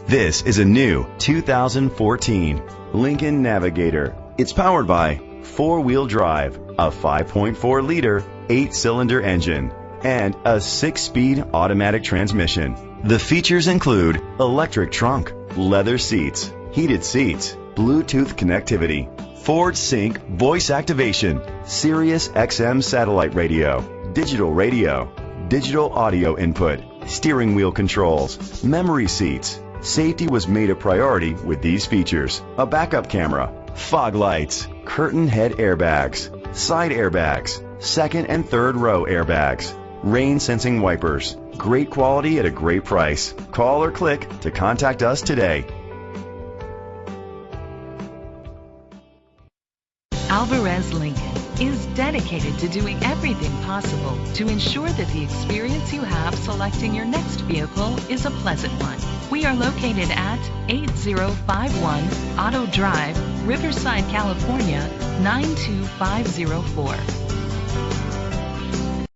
This is a new 2014 Lincoln Navigator. It's powered by four-wheel drive, a 5.4-liter, 8-cylinder engine, and a 6-speed automatic transmission. The features include electric trunk, leather seats, heated seats, Bluetooth connectivity, Ford Sync voice activation, Sirius XM satellite radio, digital audio input, steering wheel controls, memory seats. Safety was made a priority with these features: a backup camera, fog lights, curtain head airbags, side airbags, second and third row airbags, rain sensing wipers. Great quality at a great price. Call or click to contact us today. Alvarez Lincoln is dedicated to doing everything possible to ensure that the experience you have selecting your next vehicle is a pleasant one. We are located at 8051 Auto Drive, Riverside, California, 92504.